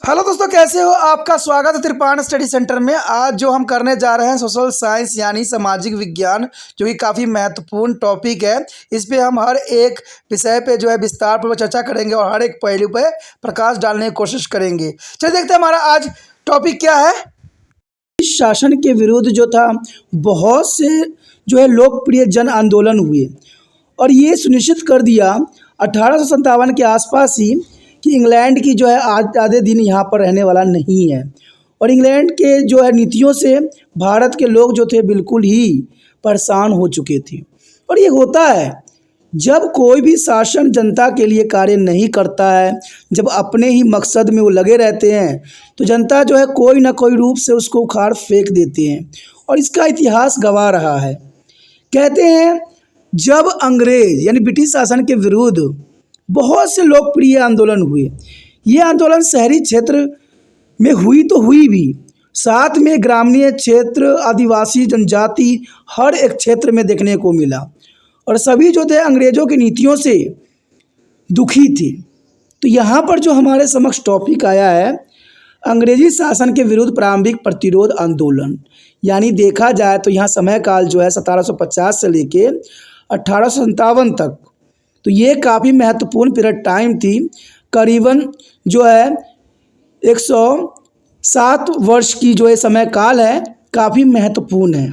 Hello दोस्तों, कैसे हो? आपका स्वागत है त्रिपाण स्टडी सेंटर में। आज जो हम करने जा रहे हैं सोशल साइंस यानी सामाजिक विज्ञान, जो कि काफ़ी महत्वपूर्ण टॉपिक है। इस पे हम हर एक विषय पे जो है विस्तार पूर्वक चर्चा करेंगे और हर एक पहलू पे प्रकाश डालने की कोशिश करेंगे। चलिए देखते हैं हमारा आज टॉपिक क्या है। इस शासन के विरुद्ध जो था बहुत से जो है लोकप्रिय जन आंदोलन हुए और ये सुनिश्चित कर दिया 1857 के आसपास ही कि इंग्लैंड की जो है आज आधे दिन यहाँ पर रहने वाला नहीं है। और इंग्लैंड के जो है नीतियों से भारत के लोग जो थे बिल्कुल ही परेशान हो चुके थे। और ये होता है जब कोई भी शासन जनता के लिए कार्य नहीं करता है, जब अपने ही मकसद में वो लगे रहते हैं, तो जनता जो है कोई ना कोई रूप से उसको उखाड़ फेंक देते हैं। और इसका इतिहास गवाह रहा है। कहते हैं जब अंग्रेज यानी ब्रिटिश शासन के विरुद्ध बहुत से लोकप्रिय आंदोलन हुए। ये आंदोलन शहरी क्षेत्र में हुई तो हुई भी, साथ में ग्रामीण क्षेत्र, आदिवासी जनजाति, हर एक क्षेत्र में देखने को मिला। और सभी जो थे अंग्रेज़ों की नीतियों से दुखी थे। तो यहाँ पर जो हमारे समक्ष टॉपिक आया है, अंग्रेजी शासन के विरुद्ध प्रारंभिक प्रतिरोध आंदोलन। यानी देखा जाए तो यहाँ समय काल जो है 1750 से लेके 1857 तक, तो ये काफ़ी महत्वपूर्ण पीरियड टाइम थी। करीबन जो है 107 वर्ष की जो है समय काल है, काफ़ी महत्वपूर्ण है।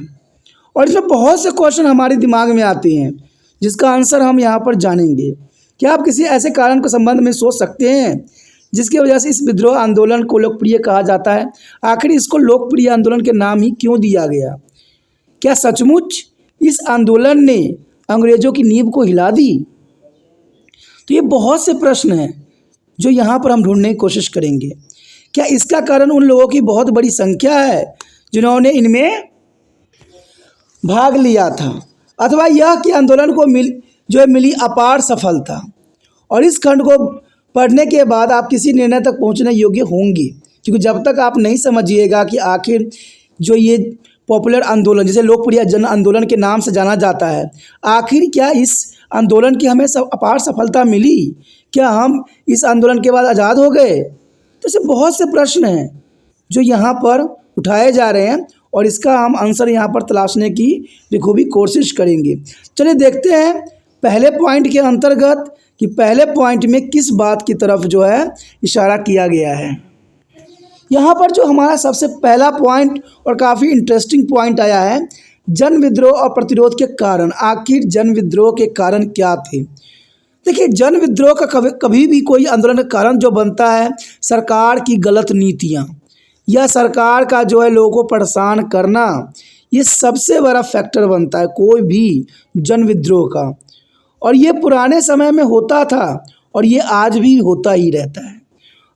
और इसमें बहुत से क्वेश्चन हमारे दिमाग में आते हैं जिसका आंसर हम यहाँ पर जानेंगे। क्या आप किसी ऐसे कारण के संबंध में सोच सकते हैं जिसकी वजह से इस विद्रोह आंदोलन को लोकप्रिय कहा जाता है? आखिर इसको लोकप्रिय आंदोलन के नाम ही क्यों दिया गया? क्या सचमुच इस आंदोलन ने अंग्रेज़ों की नींव को हिला दी? तो ये बहुत से प्रश्न हैं जो यहाँ पर हम ढूंढने की कोशिश करेंगे। क्या इसका कारण उन लोगों की बहुत बड़ी संख्या है जिन्होंने इनमें भाग लिया था, अथवा यह कि आंदोलन को मिली अपार सफलता? और इस खंड को पढ़ने के बाद आप किसी निर्णय तक पहुँचने योग्य होंगे, क्योंकि जब तक आप नहीं समझिएगा कि आखिर जो ये पॉपुलर आंदोलन, जिसे लोकप्रिय जन आंदोलन के नाम से जाना जाता है, आखिर क्या इस आंदोलन की हमें अपार सफलता मिली? क्या हम इस आंदोलन के बाद आज़ाद हो गए? तो ऐसे बहुत से प्रश्न हैं जो यहाँ पर उठाए जा रहे हैं और इसका हम आंसर यहाँ पर तलाशने की बखूबी कोशिश करेंगे। चलिए देखते हैं पहले पॉइंट के अंतर्गत कि पहले पॉइंट में किस बात की तरफ जो है इशारा किया गया है। यहाँ पर जो हमारा सबसे पहला पॉइंट और काफ़ी इंटरेस्टिंग पॉइंट आया है, जन विद्रोह और प्रतिरोध के कारण। आखिर जन विद्रोह के कारण क्या थे? देखिए, जन विद्रोह का कभी भी कोई आंदोलन का कारण जो बनता है सरकार की गलत नीतियाँ या सरकार का जो है लोगों को परेशान करना, ये सबसे बड़ा फैक्टर बनता है कोई भी जन विद्रोह का। और ये पुराने समय में होता था और ये आज भी होता ही रहता है।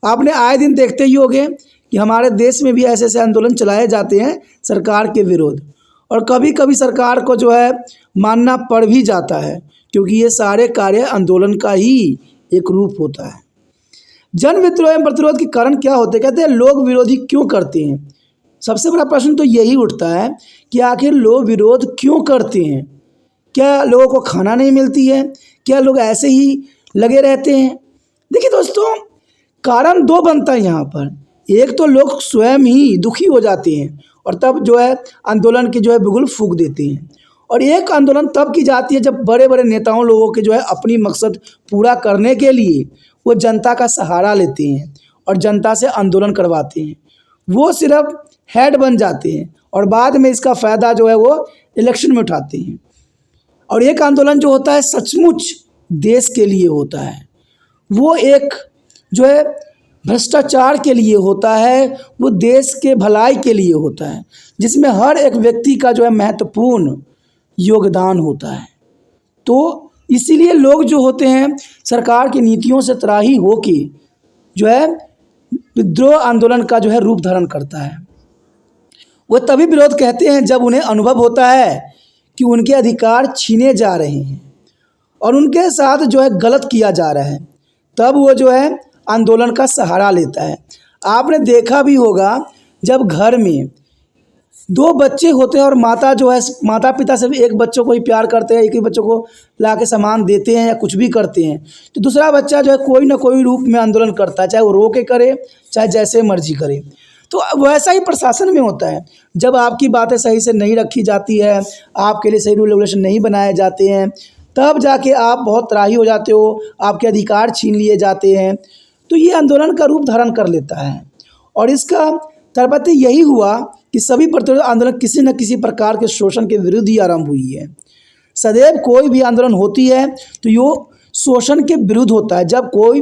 आपने आए दिन देखते ही होंगे कि हमारे देश में भी ऐसे ऐसे आंदोलन चलाए जाते हैं सरकार के विरुद्ध, और कभी कभी सरकार को जो है मानना पड़ भी जाता है, क्योंकि ये सारे कार्य आंदोलन का ही एक रूप होता है। जन विद्रोह एवं प्रतिरोध के कारण क्या होते हैं? कहते हैं लोग विरोधी क्यों करते हैं। सबसे बड़ा प्रश्न तो यही उठता है कि आखिर लोग विरोध क्यों करते हैं? क्या लोगों को खाना नहीं मिलती है? क्या लोग ऐसे ही लगे रहते हैं? देखिए दोस्तों, कारण दो बनता है यहाँ पर। एक तो लोग स्वयं ही दुखी हो जाते हैं और तब जो है आंदोलन की जो है बिगुल फूंक देते हैं। और एक आंदोलन तब की जाती है जब बड़े बड़े नेताओं लोगों के जो है अपनी मकसद पूरा करने के लिए वो जनता का सहारा लेते हैं और जनता से आंदोलन करवाते हैं। वो सिर्फ हेड बन जाते हैं और बाद में इसका फ़ायदा जो है वो इलेक्शन में उठाते हैं। और एक आंदोलन जो होता है सचमुच देश के लिए होता है, वो एक जो है भ्रष्टाचार के लिए होता है, वो देश के भलाई के लिए होता है, जिसमें हर एक व्यक्ति का जो है महत्वपूर्ण योगदान होता है। तो इसीलिए लोग जो होते हैं सरकार की नीतियों से त्राही होके जो है विद्रोह आंदोलन का जो है रूप धारण करता है। वो तभी विरोध कहते हैं जब उन्हें अनुभव होता है कि उनके अधिकार छीने जा रहे हैं और उनके साथ जो है गलत किया जा रहा है, तब वो जो है आंदोलन का सहारा लेता है। आपने देखा भी होगा जब घर में दो बच्चे होते हैं और माता जो है, माता पिता सिर्फ एक बच्चों को ही प्यार करते हैं, एक ही बच्चों को ला के सामान देते हैं या कुछ भी करते हैं, तो दूसरा बच्चा जो है कोई ना कोई रूप में आंदोलन करता है, चाहे वो रो के करे, चाहे जैसे मर्जी करे। तो वैसा ही प्रशासन में होता है। जब आपकी बातें सही से नहीं रखी जाती है, आपके लिए सही रूल रेगुलेशन नहीं बनाए जाते हैं, तब जाके आप बहुत त्राही हो जाते हो, आपके अधिकार छीन लिए जाते हैं। तो ये आंदोलन का रूप धारण कर लेता है और इसका तरपत्य यही हुआ कि सभी प्रतिरोध आंदोलन किसी न किसी प्रकार के शोषण के विरुद्ध ही आरंभ हुई है। सदैव कोई भी आंदोलन होती है तो यो शोषण के विरुद्ध होता है। जब कोई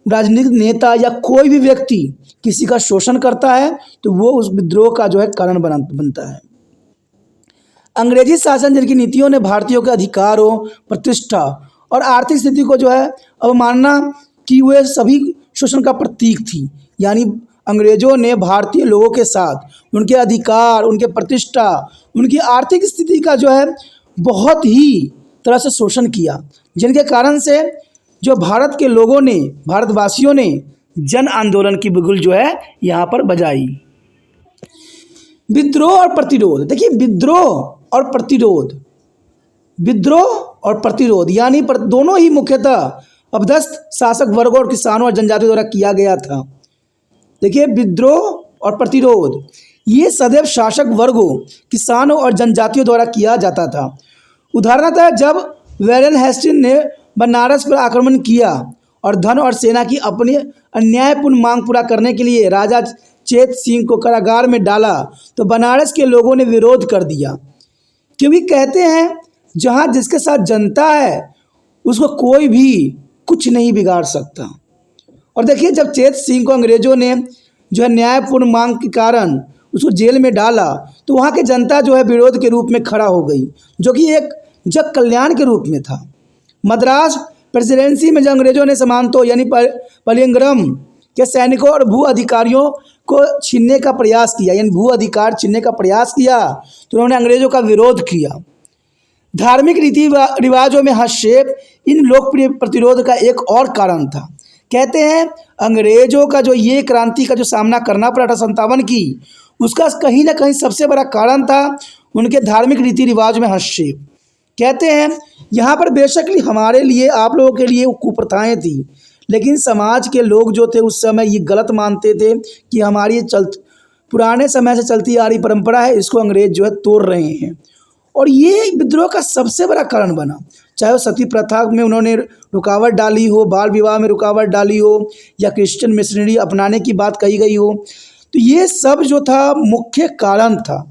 राजनीतिक नेता या कोई भी व्यक्ति किसी का शोषण करता है तो वो उस विद्रोह का जो है कारण बनता है। अंग्रेजी शासन जिनकी नीतियों ने भारतीयों के अधिकारों, प्रतिष्ठा और आर्थिक स्थिति को जो है अवमानना की, वे सभी शोषण का प्रतीक थी। यानी अंग्रेजों ने भारतीय लोगों के साथ उनके अधिकार, उनके प्रतिष्ठा, उनकी आर्थिक स्थिति का जो है बहुत ही तरह से शोषण किया, जिनके कारण से जो भारत के लोगों ने, भारतवासियों ने जन आंदोलन की बिगुल जो है यहाँ पर बजाई। विद्रोह और प्रतिरोध, देखिए विद्रोह और प्रतिरोध यानी दोनों ही मुख्यतः अपदस्थ शासक वर्गों और किसानों और जनजातियों द्वारा किया गया था। देखिए विद्रोह और प्रतिरोध ये सदैव शासक वर्गों, किसानों और जनजातियों द्वारा किया जाता था। उदाहरणतः जब वैरेन हेस्टिंग्स ने बनारस पर आक्रमण किया और धन और सेना की अपनी अन्यायपूर्ण मांग पूरा करने के लिए राजा चेत सिंह को कारागार में डाला, तो बनारस के लोगों ने विरोध कर दिया, क्योंकि कहते हैं जहाँ जिसके साथ जनता है उसको कोई भी कुछ नहीं बिगाड़ सकता। और देखिए जब चेत सिंह को अंग्रेज़ों ने जो है न्यायपूर्ण मांग के कारण उसको जेल में डाला, तो वहाँ की जनता जो है विरोध के रूप में खड़ा हो गई, जो कि एक जग कल्याण के रूप में था। मद्रास प्रेसिडेंसी में जब अंग्रेज़ों ने सामंतों यानी पलिंगरम के सैनिकों और भू अधिकारियों को छीनने का प्रयास किया, यानी भू अधिकार छीनने का प्रयास किया, तो उन्होंने अंग्रेज़ों का विरोध किया। धार्मिक रीति रिवाजों में हस्तक्षेप इन लोकप्रिय प्रतिरोध का एक और कारण था। कहते हैं अंग्रेज़ों का जो ये क्रांति का जो सामना करना पड़ा 1857 की, उसका कहीं ना कहीं सबसे बड़ा कारण था उनके धार्मिक रीति रिवाज में हस्तक्षेप। कहते हैं यहाँ पर बेशक हमारे लिए, आप लोगों के लिए कुप्रथाएं थी, लेकिन समाज के लोग जो थे उस समय ये गलत मानते थे कि हमारी पुराने समय से चलती आ रही परंपरा है, इसको अंग्रेज जो है तोड़ रहे हैं। और ये विद्रोह का सबसे बड़ा कारण बना। चाहे वो सती प्रथा में उन्होंने रुकावट डाली हो, बाल विवाह में रुकावट डाली हो, या क्रिश्चियन मिशनरी अपनाने की बात कही गई हो, तो ये सब जो था मुख्य कारण था।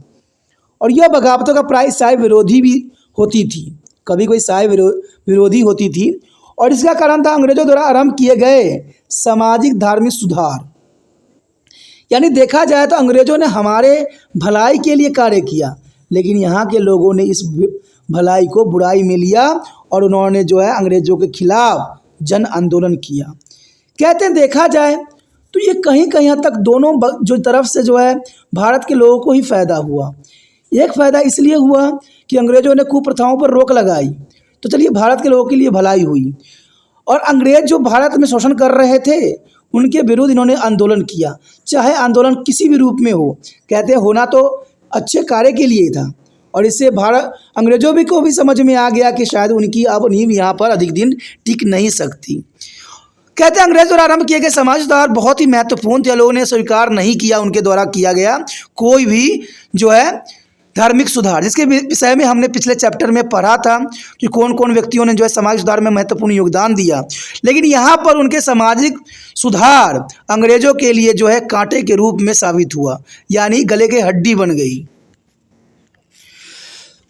और यह बगावतों का प्राय ईसाई विरोधी भी होती थी, कभी कोई ईसाई विरोधी होती थी। और इसका कारण था अंग्रेजों द्वारा आरंभ किए गए सामाजिक धार्मिक सुधार। यानी देखा जाए तो अंग्रेजों ने हमारे भलाई के लिए कार्य किया, लेकिन यहाँ के लोगों ने इस भलाई को बुराई में लिया और उन्होंने जो है अंग्रेजों के खिलाफ जन आंदोलन किया। कहते हैं देखा जाए तो ये कहीं कहीं हद तक दोनों जो तरफ से जो है भारत के लोगों को ही फ़ायदा हुआ। एक फ़ायदा इसलिए हुआ कि अंग्रेज़ों ने कुप्रथाओं पर रोक लगाई, तो चलिए भारत के लोगों के लिए भलाई हुई। और अंग्रेज़ जो भारत में शोषण कर रहे थे उनके विरुद्ध इन्होंने आंदोलन किया, चाहे आंदोलन किसी भी रूप में हो। कहते हैं होना तो अच्छे कार्य के लिए था, और इससे भारत अंग्रेज़ों को भी समझ में आ गया कि शायद उनकी अब नींव यहाँ पर अधिक दिन टिक नहीं सकती। कहते हैं अंग्रेज द्वारा आरंभ किए गए समाज सुधार बहुत ही महत्वपूर्ण थे। लोगों ने स्वीकार नहीं किया उनके द्वारा किया गया कोई भी जो है धार्मिक सुधार, जिसके विषय में हमने पिछले चैप्टर में पढ़ा था कि कौन कौन व्यक्तियों ने जो है समाज सुधार में महत्वपूर्ण योगदान दिया। लेकिन यहाँ पर उनके सामाजिक सुधार अंग्रेजों के लिए जो है कांटे के रूप में साबित हुआ, यानी गले की हड्डी बन गई।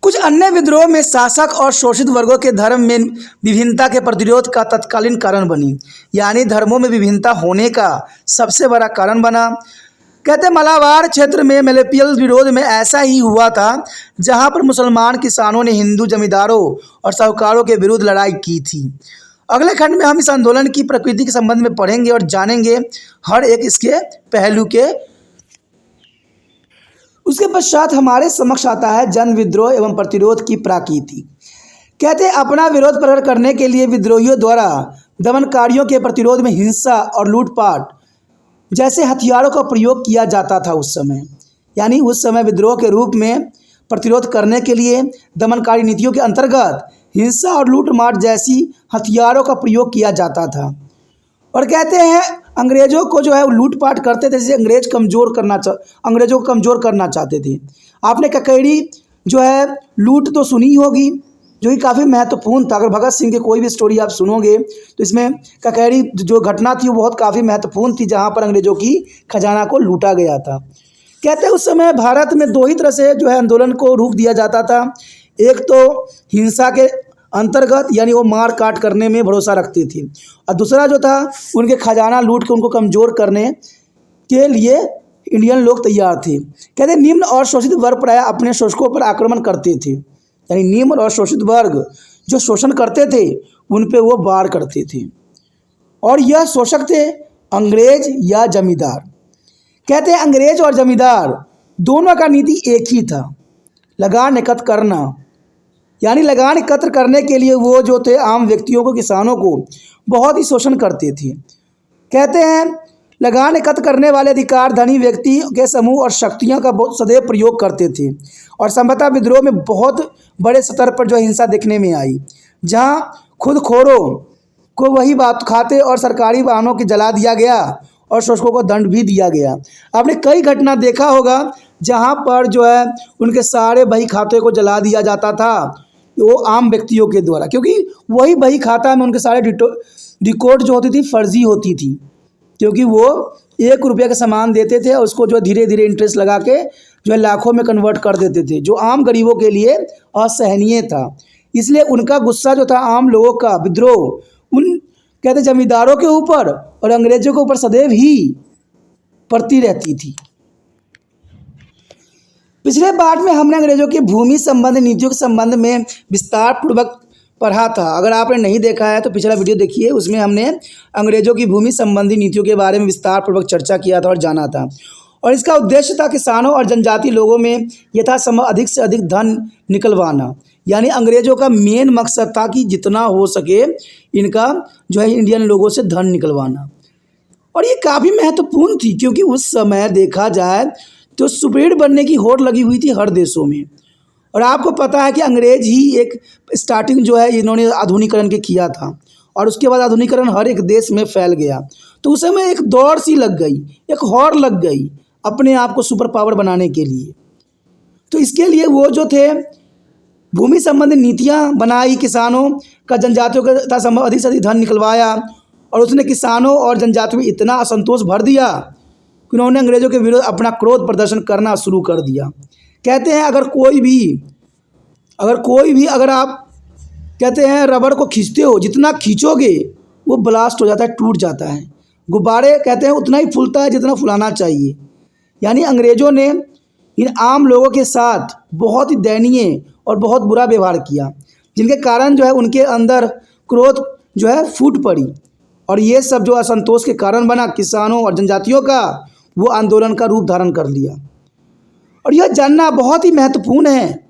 कुछ अन्य विद्रोह में शासक और शोषित वर्गों के धर्म में विभिन्नता के प्रतिरोध का तत्कालीन कारण बनी, यानी धर्मों में विभिन्नता होने का सबसे बड़ा कारण बना। कहते मलाबार क्षेत्र में मलेपियल विरोध में ऐसा ही हुआ था, जहां पर मुसलमान किसानों ने हिंदू जमींदारों और साहूकारों के विरुद्ध लड़ाई की थी। अगले खंड में हम इस आंदोलन की प्रकृति के संबंध में पढ़ेंगे और जानेंगे हर एक इसके पहलू के। उसके पश्चात हमारे समक्ष आता है जन विद्रोह एवं प्रतिरोध की प्रकृति। कहते हैं अपना विरोध प्रकट करने के लिए विद्रोहियों द्वारा दमनकारियों के प्रतिरोध में हिंसा और लूटपाट जैसे हथियारों का प्रयोग किया जाता था उस समय। यानी उस समय विद्रोह के रूप में प्रतिरोध करने के लिए दमनकारी नीतियों के अंतर्गत हिंसा और लूटमार जैसी हथियारों का प्रयोग किया जाता था। और कहते हैं अंग्रेज़ों को जो है वो लूटपाट करते थे, जैसे अंग्रेज़ों को कमज़ोर करना चाहते थे। आपने ककैड़ी जो है लूट तो सुनी होगी, जो कि काफ़ी महत्वपूर्ण था। अगर भगत सिंह की कोई भी स्टोरी आप सुनोगे तो इसमें ककैड़ी जो घटना थी वो बहुत काफ़ी महत्वपूर्ण थी, जहाँ पर अंग्रेज़ों की खजाना को लूटा गया था। कहते हैं उस समय भारत में दो ही तरह से जो है आंदोलन को रूप दिया जाता था। एक तो हिंसा के अंतर्गत, यानी वो मार काट करने में भरोसा रखती थी, और दूसरा जो था उनके खजाना लूट के उनको कमज़ोर करने के लिए इंडियन लोग तैयार थे। कहते निम्न और शोषित वर्ग प्रायः अपने शोषकों पर आक्रमण करते थे, यानी निम्न और शोषित वर्ग जो शोषण करते थे उन पे वो वार करते थे, और यह शोषक थे अंग्रेज या जमींदार। कहते हैं अंग्रेज और जमींदार दोनों का नीति एक ही था, लगान एकत्र करना। यानी लगान एकत्र करने के लिए वो जो थे आम व्यक्तियों को, किसानों को बहुत ही शोषण करते थे। कहते हैं लगान एकत्र करने वाले अधिकार धनी व्यक्ति के समूह और शक्तियों का सदैव प्रयोग करते थे, और संभवतः विद्रोह में बहुत बड़े स्तर पर जो हिंसा देखने में आई, जहाँ खुद खोरों को वही बात खाते और सरकारी वाहनों के जला दिया गया और शोषकों को दंड भी दिया गया। आपने कई घटना देखा होगा जहाँ पर जो है उनके सारे बही खाते को जला दिया जाता था, वो आम व्यक्तियों के द्वारा, क्योंकि वही बही खाता में उनके सारे रिकॉर्ड जो होती थी फर्जी होती थी, क्योंकि वो 1 रुपये का सामान देते थे और उसको जो धीरे धीरे इंटरेस्ट लगा के जो है लाखों में कन्वर्ट कर देते थे, जो आम गरीबों के लिए असहनीय था। इसलिए उनका गुस्सा जो था आम लोगों का विद्रोह उन कहते जमींदारों के ऊपर और अंग्रेजों के ऊपर सदैव ही पड़ती रहती थी। पिछले पार्ट में हमने अंग्रेजों की भूमि संबंधी नीतियों के संबंध में विस्तार पूर्वक पढ़ा था। अगर आपने नहीं देखा है तो पिछला वीडियो देखिए, उसमें हमने अंग्रेजों की भूमि संबंधी नीतियों के बारे में विस्तार पूर्वक चर्चा किया था और जाना था। और इसका उद्देश्य था किसानों और जनजाति लोगों में यथासंभव अधिक से अधिक धन निकलवाना। यानी अंग्रेजों का मेन मकसद था कि जितना हो सके इनका जो है इंडियन लोगों से धन निकलवाना। और ये काफ़ी महत्वपूर्ण थी, क्योंकि उस समय देखा जाए तो सुपीरियर बनने की होड़ लगी हुई थी हर देशों में। और आपको पता है कि अंग्रेज ही एक स्टार्टिंग जो है इन्होंने आधुनिकरण के किया था, और उसके बाद आधुनिकरण हर एक देश में फैल गया। तो उस समय एक दौड़ सी लग गई, एक होड़ लग गई अपने आप को सुपर पावर बनाने के लिए। तो इसके लिए वो जो थे भूमि संबंधी नीतियाँ बनाई, किसानों का जनजातियों का यथासंभव अधिक से अधिक धन निकलवाया, और उसने किसानों और जनजातियों में इतना असंतोष भर दिया कि उन्होंने अंग्रेजों के विरुद्ध अपना क्रोध प्रदर्शन करना शुरू कर दिया। कहते हैं अगर कोई भी अगर आप कहते हैं रबड़ को खींचते हो, जितना खींचोगे वो ब्लास्ट हो जाता है, टूट जाता है। गुब्बारे कहते हैं उतना ही फूलता है जितना फुलाना चाहिए। यानी अंग्रेज़ों ने इन आम लोगों के साथ बहुत ही दयनीय और बहुत बुरा व्यवहार किया, जिनके कारण जो है उनके अंदर क्रोध जो है फूट पड़ी, और ये सब जो असंतोष के कारण बना किसानों और जनजातियों का, वो आंदोलन का रूप धारण कर लिया। और यह जानना बहुत ही महत्वपूर्ण है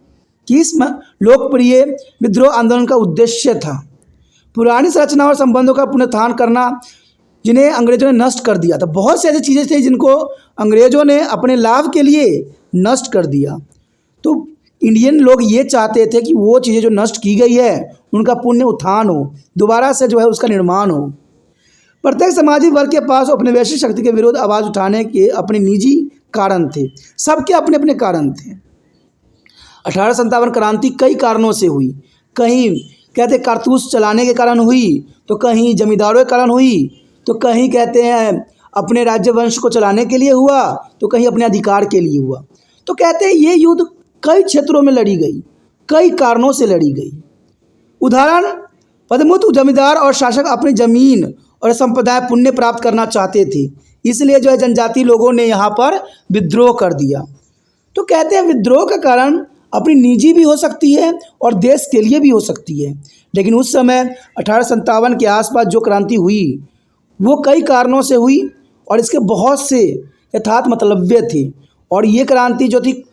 कि इस लोकप्रिय विद्रोह आंदोलन का उद्देश्य था पुरानी संरचना और संबंधों का पुनरुत्थान करना, जिन्हें अंग्रेजों ने नष्ट कर दिया था। बहुत सी ऐसी चीज़ें थी जिनको अंग्रेजों ने अपने लाभ के लिए नष्ट कर दिया। तो इंडियन लोग ये चाहते थे कि वो चीज़ें जो नष्ट की गई है उनका पुण्य उत्थान हो, दोबारा से जो है उसका निर्माण हो। प्रत्येक सामाजिक वर्ग के पास औपनिवेशिक शक्ति के विरुद्ध आवाज़ उठाने के अपने निजी कारण थे, सबके अपने अपने कारण थे। 1857 क्रांति कई कारणों से हुई। कहीं कहते कारतूस चलाने के कारण हुई, तो कहीं जमींदारों के कारण हुई, तो कहीं कहते हैं अपने राज्य वंश को चलाने के लिए हुआ, तो कहीं अपने अधिकार के लिए हुआ। तो कहते हैं ये युद्ध कई क्षेत्रों में लड़ी गई, कई कारणों से लड़ी गई। उदाहरण, पदमुक्त जमींदार और शासक अपनी जमीन और संपदा पुण्य प्राप्त करना चाहते थे, इसलिए जो है जनजाति लोगों ने यहाँ पर विद्रोह कर दिया। तो कहते हैं विद्रोह का कारण अपनी निजी भी हो सकती है और देश के लिए भी हो सकती है। लेकिन उस समय 1857 के आसपास जो क्रांति हुई वो कई कारणों से हुई, और इसके बहुत से यथार्थ मतलब्य थे। और ये क्रांति जो थी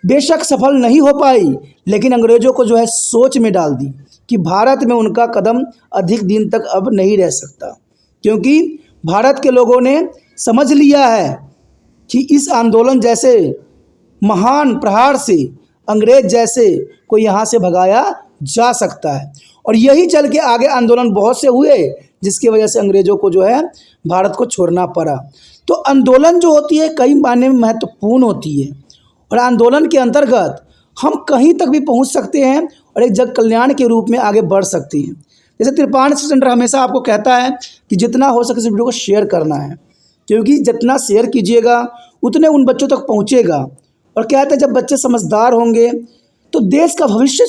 बेशक सफल नहीं हो पाई, लेकिन अंग्रेज़ों को जो है सोच में डाल दी कि भारत में उनका कदम अधिक दिन तक अब नहीं रह सकता, क्योंकि भारत के लोगों ने समझ लिया है कि इस आंदोलन जैसे महान प्रहार से अंग्रेज जैसे को यहाँ से भगाया जा सकता है। और यही चल के आगे आंदोलन बहुत से हुए जिसकी वजह से अंग्रेज़ों को जो है भारत को छोड़ना पड़ा। तो आंदोलन जो होती है कई मायने में महत्वपूर्ण होती है और आंदोलन के अंतर्गत हम कहीं तक भी पहुंच सकते हैं और एक जग कल्याण के रूप में आगे बढ़ सकते हैं। जैसे त्रिपाण सेंटर हमेशा आपको कहता है कि जितना हो सके इस वीडियो को शेयर करना है, क्योंकि जितना शेयर कीजिएगा उतने उन बच्चों तक पहुंचेगा। और कहते हैं जब बच्चे समझदार होंगे तो देश का भविष्य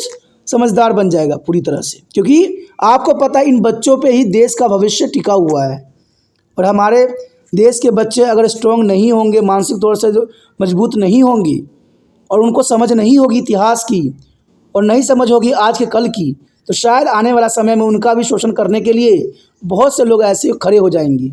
समझदार बन जाएगा पूरी तरह से, क्योंकि आपको पता है इन बच्चों पे ही देश का भविष्य टिका हुआ है। और हमारे देश के बच्चे अगर स्ट्रॉन्ग नहीं होंगे, मानसिक तौर से जो मजबूत नहीं होंगी और उनको समझ नहीं होगी इतिहास की और नहीं समझ होगी आज के कल की, तो शायद आने वाला समय में उनका भी शोषण करने के लिए बहुत से लोग ऐसे खड़े हो जाएंगे।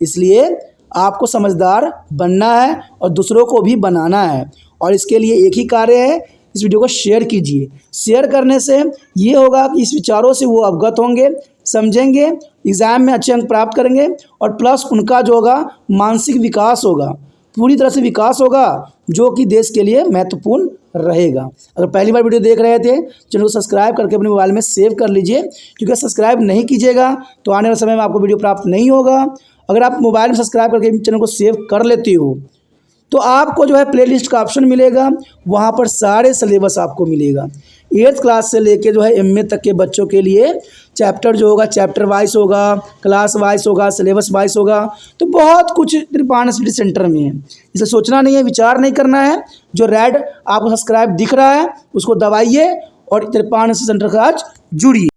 इसलिए आपको समझदार बनना है और दूसरों को भी बनाना है और इसके लिए एक ही कार्य है, इस वीडियो को शेयर कीजिए। शेयर करने से ये होगा कि इस विचारों से वो अवगत होंगे, समझेंगे, एग्ज़ाम में अच्छे अंक प्राप्त करेंगे और प्लस उनका जो होगा मानसिक विकास होगा, पूरी तरह से विकास होगा, जो कि देश के लिए महत्वपूर्ण रहेगा। अगर पहली बार वीडियो देख रहे थे चैनल को सब्सक्राइब करके अपने मोबाइल में सेव कर लीजिए, क्योंकि सब्सक्राइब नहीं कीजिएगा तो आने वाले समय में आपको वीडियो प्राप्त नहीं होगा। अगर आप मोबाइल में सब्सक्राइब करके चैनल को सेव कर लेते हो तो आपको जो है प्लेलिस्ट का ऑप्शन मिलेगा, वहाँ पर सारे सिलेबस आपको मिलेगा। 8th क्लास से लेके जो है MA तक के बच्चों के लिए चैप्टर जो होगा चैप्टर वाइज होगा, क्लास वाइज होगा, सिलेबस वाइज होगा। तो बहुत कुछ त्रिपाण स्टडी सेंटर में है, इसे सोचना नहीं है, विचार नहीं करना है। जो रेड आपको सब्सक्राइब दिख रहा है उसको दबाइए और त्रिपाण स्टडी सेंटर का आज जुड़िए।